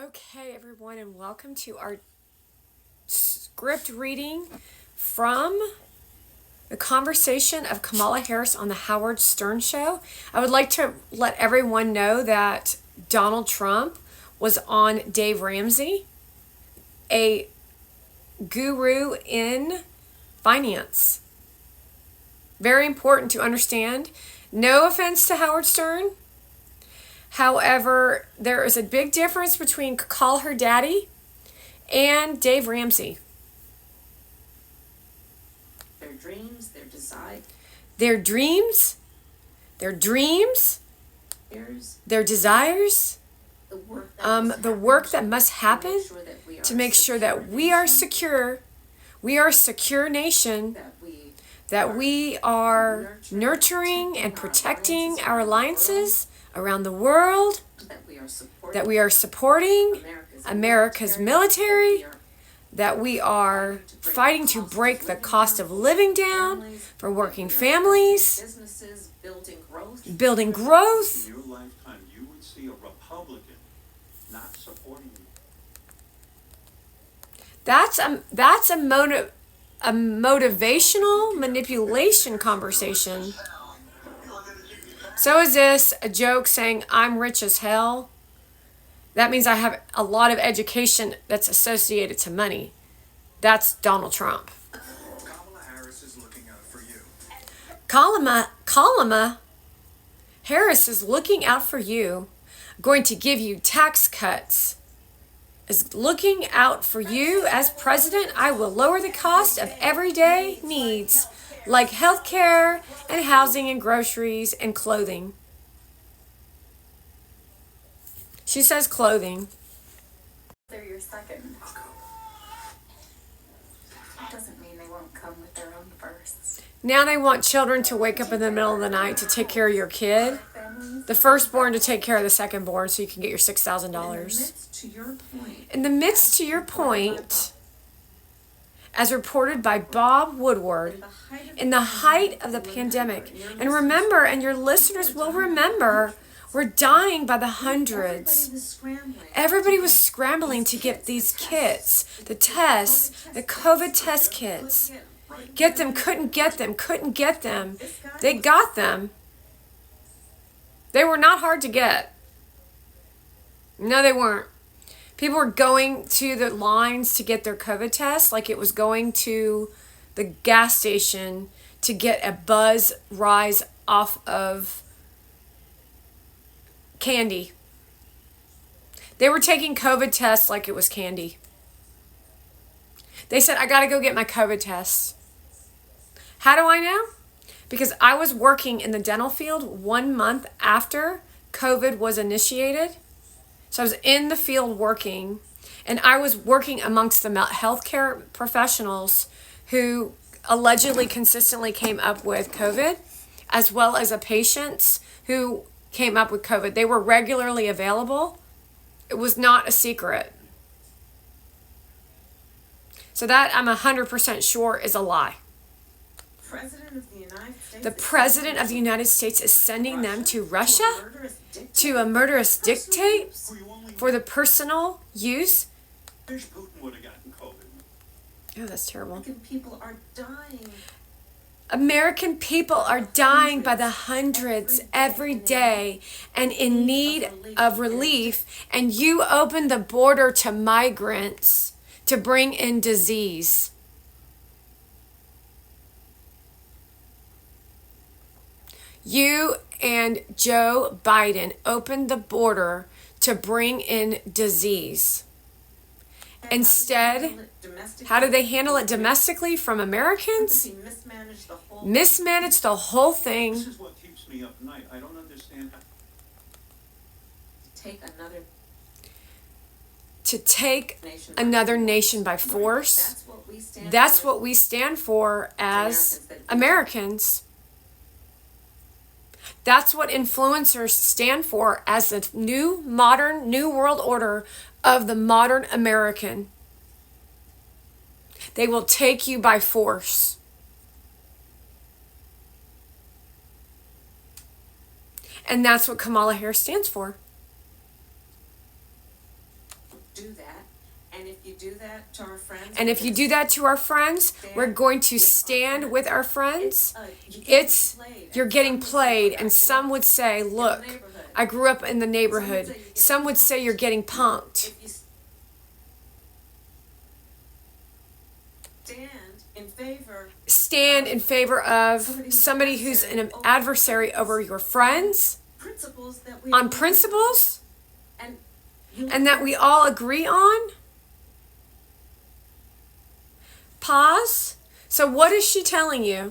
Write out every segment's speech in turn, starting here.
Okay, everyone, and welcome to our script reading from the conversation of Kamala Harris on the Howard Stern Show. I would like to let everyone know that Donald Trump was on Dave Ramsey, a guru in finance. Very important to understand. No offense to Howard Stern. However, there is a big difference between Call Her Daddy and Dave Ramsey. Their dreams, their desire. Their dreams, their dreams, their desires, the work that must happen to make sure that we are secure. We are a secure nation, that we are nurturing and protecting our alliances around the world, that we are supporting America's military, that we are fighting to break the cost of living down for working families, building growth. In your lifetime, you would see a Republican not supporting you. That's a motivational manipulation conversation. So is this a joke saying I'm rich as hell? That means I have a lot of education that's associated to money. That's Donald Trump. Kamala Harris is looking out for you. Kamala Harris is looking out for you, going to give you tax cuts, is looking out for you as president. I will lower the cost of everyday needs like healthcare and housing and groceries and clothing. She says clothing. They're your second. It doesn't mean they won't come with their own firsts. Now they want children to wake up in the middle of the night to take care of your kid. The firstborn to take care of the secondborn so you can get your $6,000. In the midst to your point, as reported by Bob Woodward, in the height of the pandemic, and remember, and your listeners will remember, we're dying by the hundreds. Everybody was scrambling to get these kits, the tests, the COVID test kits. Get them, couldn't get them. They got them. They were not hard to get. No, they weren't. People were going to the lines to get their COVID tests like it was going to the gas station to get a buzz rise off of candy. They were taking COVID tests like it was candy. They said, I got to go get my COVID tests. How do I know? Because I was working in the dental field 1 month after COVID was initiated. So I was in the field working, and I was working amongst the healthcare professionals who allegedly consistently came up with COVID, as well as the patients who came up with COVID. They were regularly available. It was not a secret. So that I'm 100% sure is a lie. The President of the United States is sending them to Russia to a murderous dictate for the personal use. Putin would have gotten COVID. Oh, that's terrible. American people are dying. American people are dying by the hundreds every day and in need of relief. And you open the border to migrants to bring in disease. You and Joe Biden opened the border to bring in disease. Instead, how do they handle it domestically from Americans? Mismanage the whole thing. This is what keeps me up at night. I don't understand how. To take another nation by force. That's what we stand for as Americans. That's what influencers stand for as the new modern, new world order of the modern American. They will take you by force. And that's what Kamala Harris stands for. do that. And if you do that to our friends. And if you do that to our friends, we're going to stand with our friends. You're getting played, and some would say, look, I grew up in the neighborhood. Some would say you're getting punked. If you stand in favor of somebody who's an adversary over your friends principles that we on principles and and that we all agree on. Pause. So what is she telling you?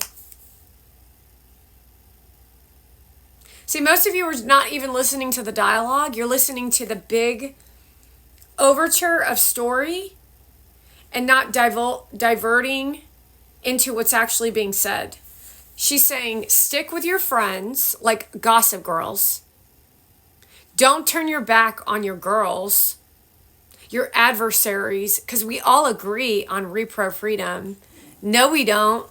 See, most of you are not even listening to the dialogue. You're listening to the big overture of story and not diverting into what's actually being said. She's saying, stick with your friends like Gossip Girls. Don't turn your back on your girls, your adversaries, because we all agree on repro freedom. No, we don't.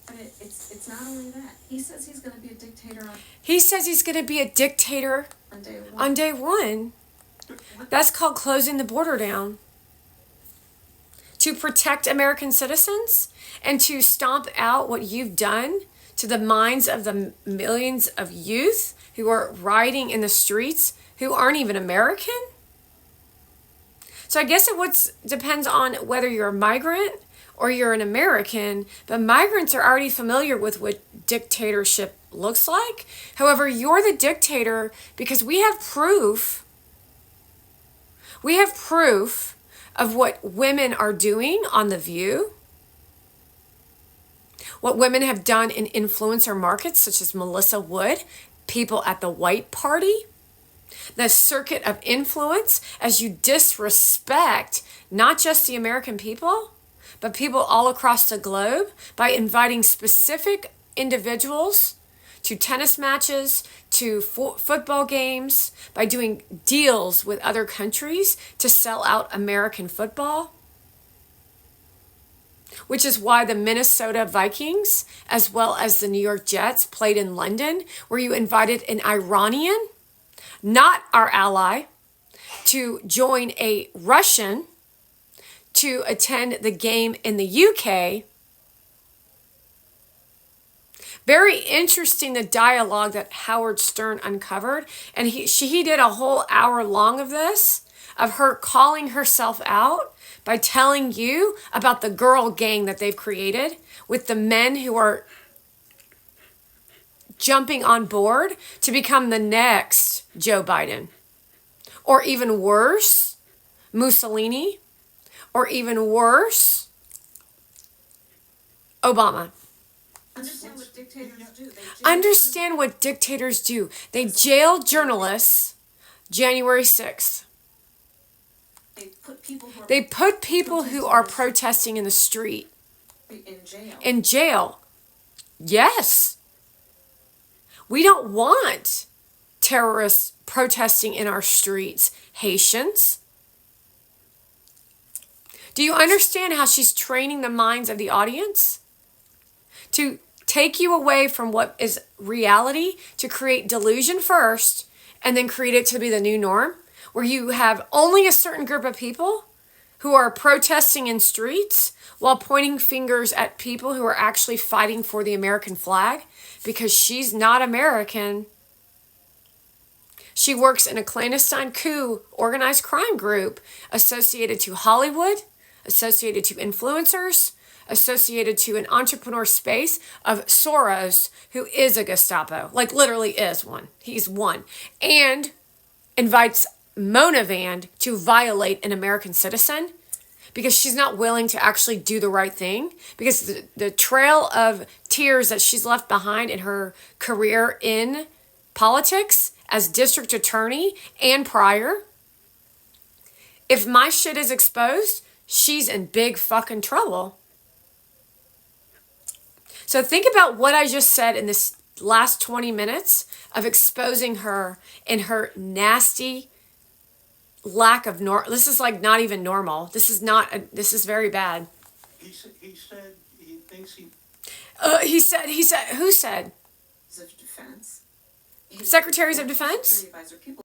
But it's not only that. He says he's going to be a dictator He says he's going to be a dictator on day one. on day one. That's called closing the border down. To protect American citizens and to stomp out what you've done to the minds of the millions of youth who are rioting in the streets who aren't even American. So I guess it depends on whether you're a migrant or you're an American, but migrants are already familiar with what dictatorship looks like. However, you're the dictator because we have proof. We have proof of what women are doing on The View, what women have done in influencer markets such as Melissa Wood, people at the White Party, the circuit of influence as you disrespect not just the American people, but people all across the globe by inviting specific individuals to tennis matches, to football games, by doing deals with other countries to sell out American football. Which is why the Minnesota Vikings, as well as the New York Jets, played in London, where you invited an Iranian, not our ally, to join a Russian to attend the game in the UK. Very interesting, the dialogue that Howard Stern uncovered. And he did a whole hour long of this, of her calling herself out by telling you about the girl gang that they've created with the men who are jumping on board to become the next Joe Biden. Or even worse, Mussolini. Or even worse, Obama. Understand what dictators do. Understand what dictators do. They jail journalists January 6th. They put people who are protesting in the street in jail. in jail. Yes. We don't want terrorists protesting in our streets, Haitians. Do you understand how she's training the minds of the audience to take you away from what is reality, to create delusion first, and then create it to be the new norm, where you have only a certain group of people who are protesting in streets while pointing fingers at people who are actually fighting for the American flag because she's not American. She works in a clandestine coup organized crime group associated to Hollywood, associated to influencers, associated to an entrepreneur space of Soros, who is a Gestapo, like literally is one. He's one. And invites Mona Vand to violate an American citizen because she's not willing to actually do the right thing, because the trail of tears that she's left behind in her career in politics as district attorney and prior, if my shit is exposed, she's in big fucking trouble. So think about what I just said in this last 20 minutes of exposing her in her nasty lack of this is like not even normal. This is very bad. He said he thinks he. He said, who said? Of defense. Secretaries of Defense? Secretary advisor, people